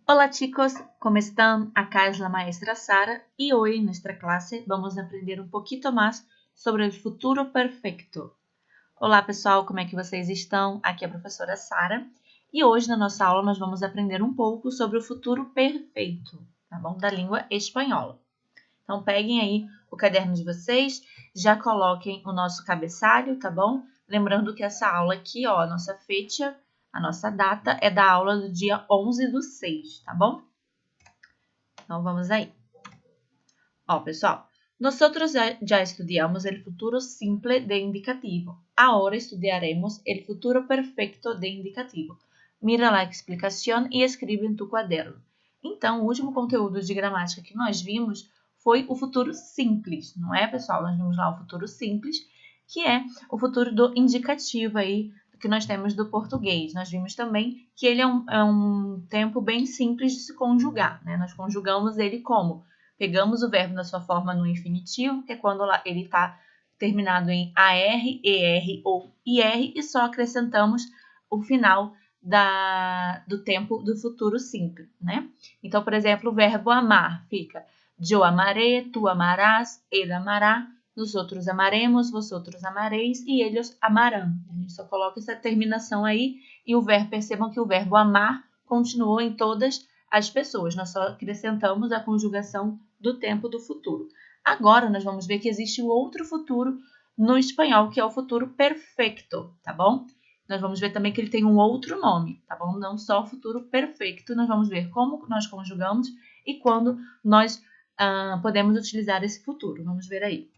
Hola chicos, ¿cómo están? Acá es la maestra Sara y hoy en nuestra clase vamos a aprender um pouquinho mais sobre o futuro perfeito. Olá pessoal, como é que vocês estão? Aqui é a professora Sara e hoje na nossa aula nós vamos aprender um pouco sobre o futuro perfeito, tá bom? Da língua espanhola. Então peguem aí o caderno de vocês, já coloquem o nosso cabeçalho, tá bom? Lembrando que essa aula aqui, ó, a nossa fecha, a nossa data é da aula do dia 11/6, tá bom? Então vamos aí. Ó, pessoal, nosotros ya estudiamos el futuro simple de indicativo. Ahora estudiaremos el futuro perfecto de indicativo. Mira lá a explicação e escreve em tu caderno. Então, o último conteúdo de gramática que nós vimos foi o futuro simples, não é, pessoal? Nós vimos lá o futuro simples, que é o futuro do indicativo aí, que nós temos do português. Nós vimos também que ele é um tempo bem simples de se conjugar, né? Nós conjugamos ele como? Pegamos o verbo na sua forma no infinitivo, que é quando ele está terminado em AR, ER ou IR, e só acrescentamos o final do tempo do futuro simples, né? Então, por exemplo, o verbo amar fica eu amaré, tu amarás, ele amará, nós outros amaremos, vosotros amareis e eles amarão. A gente só coloca essa terminação aí e o verbo, percebam que o verbo amar continuou em todas as pessoas. Nós só acrescentamos a conjugação do tempo do futuro. Agora, nós vamos ver que existe um outro futuro no espanhol, que é o futuro perfeito, tá bom? Nós vamos ver também que ele tem um outro nome, tá bom? Não só o futuro perfeito, nós vamos ver como nós conjugamos e quando nós podemos utilizar esse futuro. Vamos ver aí.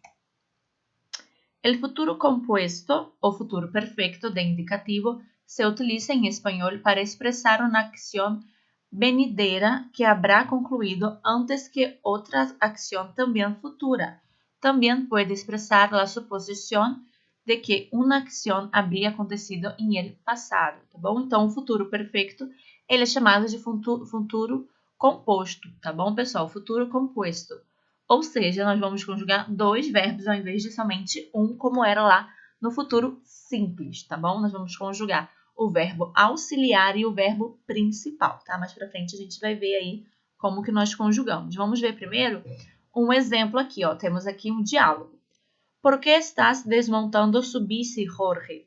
El futuro compuesto, o futuro perfecto de indicativo, se utiliza en español para expresar una acción venidera que habrá concluido antes que otra acción también futura. También puede expresar la suposición de que uma acção habría acontecido em el passado, tá bom? Então, o futuro perfeito, ele é chamado de futuro composto, tá bom, pessoal? Futuro composto. Ou seja, nós vamos conjugar dois verbos ao invés de somente um, como era lá no futuro simples, tá bom? Nós vamos conjugar o verbo auxiliar e o verbo principal, tá? Mais pra frente a gente vai ver aí como que nós conjugamos. Vamos ver primeiro um exemplo aqui, ó. Temos aqui um diálogo. ¿Por qué estás desmontando su bici, Jorge?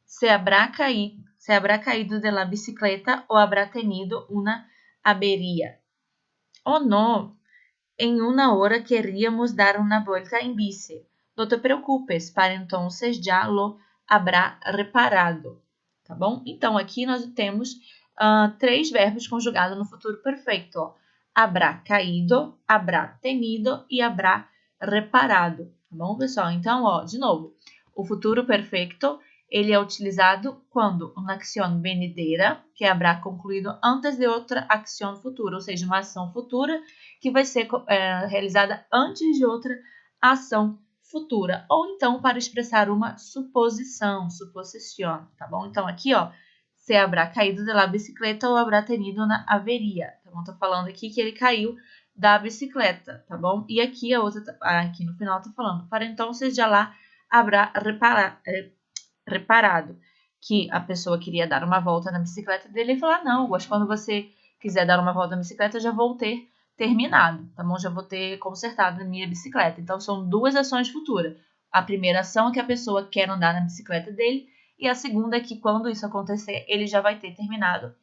¿Se habrá caído de la bicicleta o habrá tenido una avería? Oh, no. En una hora queríamos dar una vuelta en bici. No te preocupes, para entonces ya lo habrá reparado. Tá bom? Então, aqui nós temos três verbos conjugados no futuro perfeito. Ó. Habrá caído, habrá tenido e habrá reparado. Tá bom, pessoal? Então, ó, de novo, o futuro perfeito, ele é utilizado quando uma ação venidera, que habrá concluído antes de outra ação futura, ou seja, uma ação futura que vai ser realizada antes de outra ação futura, ou então para expressar uma suposição, tá bom? Então, aqui, ó, se habrá caído de la bicicleta ou habrá tenido una averia, tá bom? Tô falando aqui que ele caiu da bicicleta, tá bom? E aqui a outra, aqui no final tá falando, para então já lá habrá reparado, que a pessoa queria dar uma volta na bicicleta dele e falar, não, mas quando você quiser dar uma volta na bicicleta, eu já vou ter terminado, tá bom? Já vou ter consertado a minha bicicleta. Então, são duas ações futuras. A primeira ação é que a pessoa quer andar na bicicleta dele e a segunda é que quando isso acontecer, ele já vai ter terminado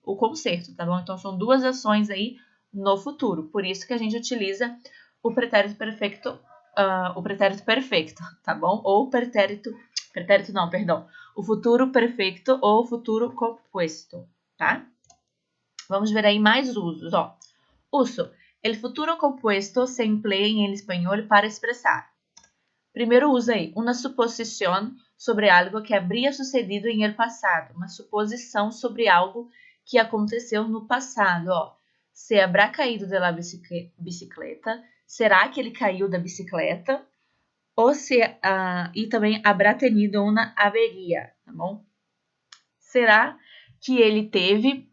o conserto, tá bom? Então, são duas ações aí no futuro. Por isso que a gente utiliza o pretérito perfeito, tá bom? Ou o futuro perfeito ou futuro composto, tá? Vamos ver aí mais usos, ó. Uso. El futuro compuesto se emplea en el español para expresar. Primeiro uso aí, uma suposição sobre algo que habría sucedido em el passado. Uma suposição sobre algo que aconteceu no passado, ó. Se habrá caído de la bicicleta. Será que ele caiu da bicicleta? Ou e também habrá tenido uma averia, tá bom? Será que ele teve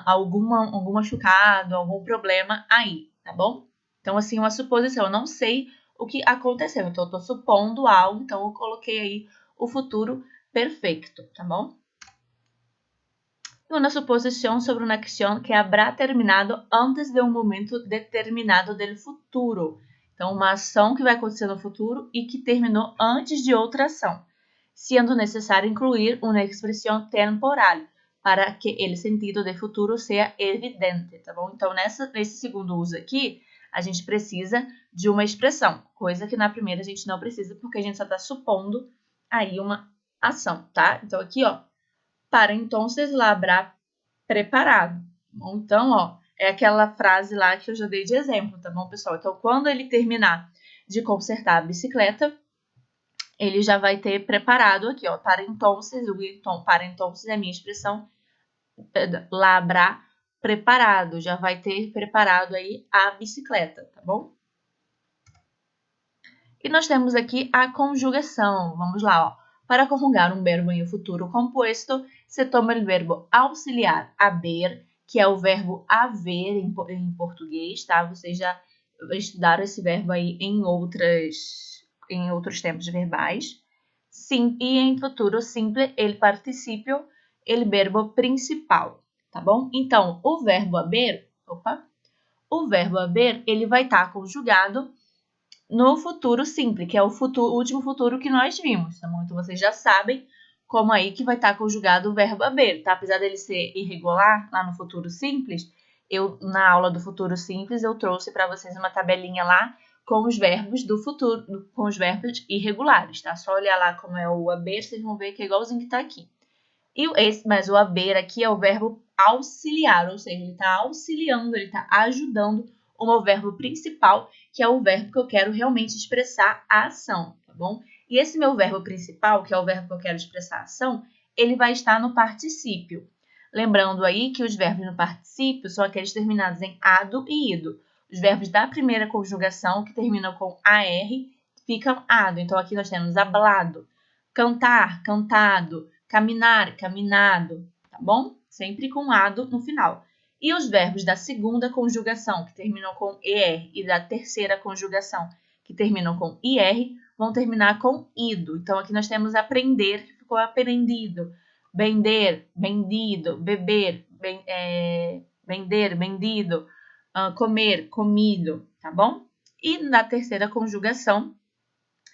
algum machucado, algum problema aí, tá bom? Então, assim, uma suposição. Eu não sei o que aconteceu, então eu tô supondo algo, então eu coloquei aí o futuro perfeito, tá bom? Una suposición sobre una acción que habrá terminado antes de um momento determinado del futuro. Então, uma ação que vai acontecer no futuro e que terminou antes de outra ação, sendo necessário incluir uma expressão temporal para que o sentido de futuro seja evidente, tá bom? Então, nesse segundo uso aqui, a gente precisa de uma expressão, coisa que na primeira a gente não precisa, porque a gente só está supondo aí uma ação, tá? Então, aqui, ó, para entonces la habrá preparado. Bom, então, ó, é aquela frase lá que eu já dei de exemplo, tá bom, pessoal? Então, quando ele terminar de consertar a bicicleta, ele já vai ter preparado aqui, ó, para entonces, para entonces é a minha expressão, la habrá preparado, já vai ter preparado aí a bicicleta, tá bom? E nós temos aqui a conjugação, vamos lá, ó. Para conjugar um verbo em futuro composto, se toma o verbo auxiliar haber, que é o verbo haver em português, tá? Vocês já estudaram esse verbo aí em outros tempos verbais. Sim, e em futuro simples, el participio, el verbo principal, tá bom? Então, o verbo haber, ele vai estar conjugado no futuro simples, que é o último futuro que nós vimos, tá bom? Então, vocês já sabem como aí que vai estar conjugado o verbo haver, tá? Apesar dele ser irregular lá no futuro simples, na aula do futuro simples, eu trouxe para vocês uma tabelinha lá com os verbos do futuro, com os verbos irregulares, tá? Só olhar lá como é o haber, vocês vão ver que é igualzinho que tá aqui. Mas o haber aqui é o verbo auxiliar, ou seja, ele está auxiliando, ele está ajudando o meu verbo principal, que é o verbo que eu quero realmente expressar a ação, tá bom? E esse meu verbo principal, que é o verbo que eu quero expressar a ação, ele vai estar no particípio. Lembrando aí que os verbos no particípio são aqueles terminados em ado e ido. Os verbos da primeira conjugação, que terminam com AR, ficam ado. Então, aqui nós temos hablado, cantar, cantado, caminhar, caminhado, tá bom? Sempre com ado no final. E os verbos da segunda conjugação, que terminam com ER, e da terceira conjugação, que terminam com IR, vão terminar com ido. Então, aqui nós temos aprender, que ficou aprendido, vender, vendido, beber, vender, vendido, comer, comido, tá bom? E na terceira conjugação,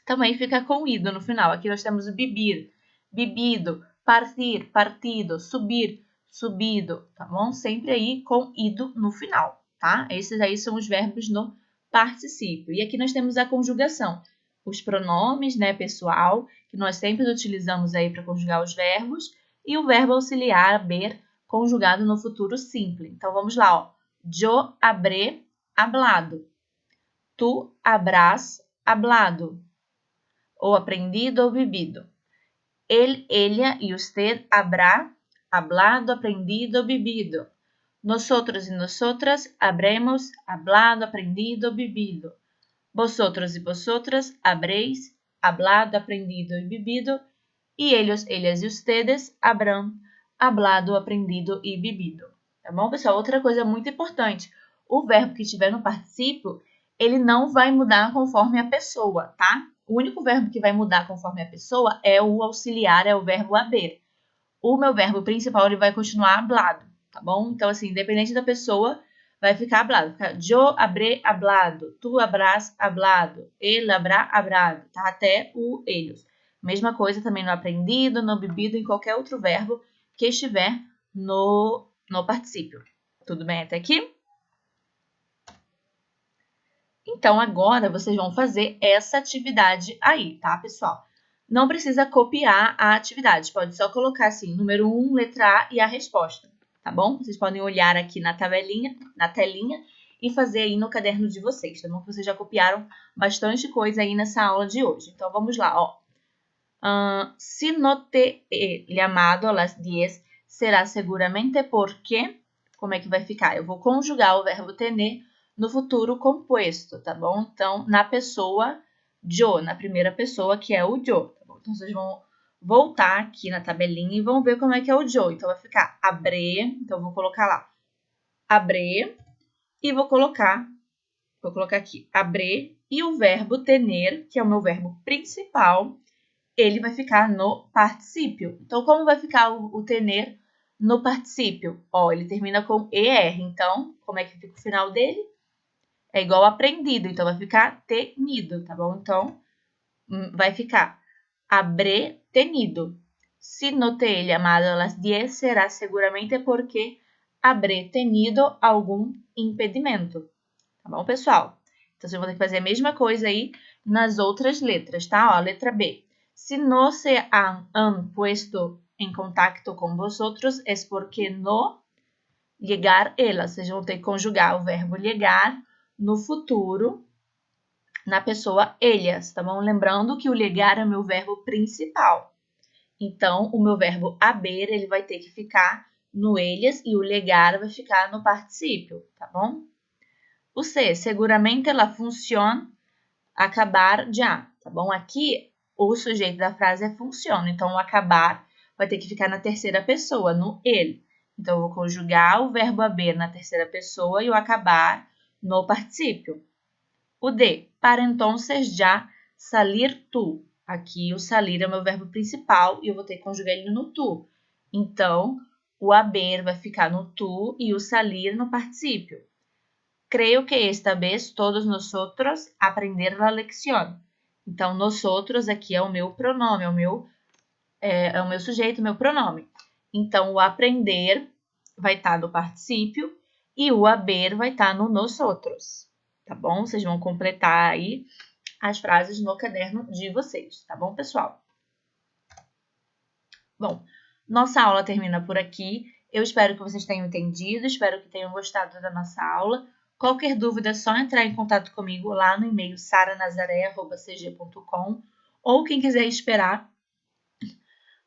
também fica com ido no final. Aqui nós temos o bebir, bebido, partir, partido, subir, subido, tá bom? Sempre aí com ido no final, tá? Esses aí são os verbos no particípio. E aqui nós temos a conjugação, os pronomes, né, pessoal, que nós sempre utilizamos aí para conjugar os verbos, e o verbo auxiliar, haber, conjugado no futuro simples. Então, vamos lá, ó. Yo habré hablado. Tu habrás hablado. Ou aprendido ou vivido. Él, ella y usted habrá hablado, aprendido, vivido. Nosotros y nosotras habremos hablado, aprendido, vivido. Vosotros y vosotras habréis hablado, aprendido y vivido. Y ellos, ellas y ustedes habrán hablado, aprendido e vivido. Tá bom, pessoal? Outra coisa muito importante. O verbo que estiver no particípio, ele não vai mudar conforme a pessoa, tá? O único verbo que vai mudar conforme a pessoa é o auxiliar, é o verbo haber. O meu verbo principal, ele vai continuar hablado, tá bom? Então, assim, independente da pessoa, vai ficar hablado. Yo habré hablado, tu habrás hablado, ele habrá hablado, tá? Até o ellos. Mesma coisa também no aprendido, no bebido, em qualquer outro verbo que estiver no particípio. Tudo bem até aqui? Então, agora vocês vão fazer essa atividade aí, tá, pessoal? Não precisa copiar a atividade, pode só colocar assim, número 1, letra A e a resposta, tá bom? Vocês podem olhar aqui na telinha e fazer aí no caderno de vocês, tá bom? Vocês já copiaram bastante coisa aí nessa aula de hoje. Então, vamos lá, ó. Si no te he llamado a las 10, será seguramente porque... Como é que vai ficar? Eu vou conjugar o verbo tener no futuro composto, tá bom? Então, na pessoa yo, na primeira pessoa, que é o yo, tá bom? Então, vocês vão voltar aqui na tabelinha e vão ver como é que é o yo. Então, vai ficar habré, então eu vou colocar lá, habré, e vou colocar aqui, habré, e o verbo tener, que é o meu verbo principal, ele vai ficar no particípio. Então, como vai ficar o tener No particípio, ó, ele termina com ER, então, como é que fica o final dele? É igual aprendido, então vai ficar tenido, tá bom? Então, vai ficar habré tenido. Si no te he llamado a las 10 será seguramente porque habré tenido algum impedimento. Tá bom, pessoal? Então, vocês vão ter que fazer a mesma coisa aí nas outras letras, tá? Ó, letra B. Si no se han puesto en contacto con vosotros es porque no llegar elas. Vocês vão ter que conjugar o verbo llegar no futuro, na pessoa ellas, tá bom? Lembrando que o llegar é o meu verbo principal. Então, o meu verbo haber, ele vai ter que ficar no ellas e o llegar vai ficar no particípio, tá bom? O C, seguramente la función acabar já, tá bom? Aqui, o sujeito da frase é función, então o acabar vai ter que ficar na terceira pessoa, no ele. Então, eu vou conjugar o verbo haber na terceira pessoa e o acabar no particípio. O D, para entonces já salir tu. Aqui, o salir é o meu verbo principal e eu vou ter que conjugar ele no tu. Então, o haber vai ficar no tu e o salir no particípio. Creio que esta vez todos nosotros aprender la lección. Então, nosotros aqui é o meu pronome, é o meu sujeito, meu pronome. Então, o aprender vai estar no particípio e o haber vai estar no nosotros, tá bom? Vocês vão completar aí as frases no caderno de vocês, tá bom, pessoal? Bom, nossa aula termina por aqui. Eu espero que vocês tenham entendido, espero que tenham gostado da nossa aula. Qualquer dúvida é só entrar em contato comigo lá no e-mail saranazare@cg.com ou quem quiser esperar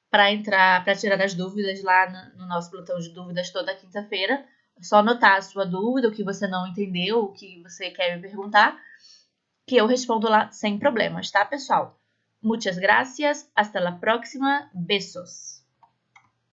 para tirar as dúvidas lá no nosso plantão de dúvidas toda quinta-feira. É só anotar a sua dúvida, o que você não entendeu, o que você quer me perguntar, que eu respondo lá sem problemas, tá, pessoal? Muchas gracias, hasta la próxima, besos!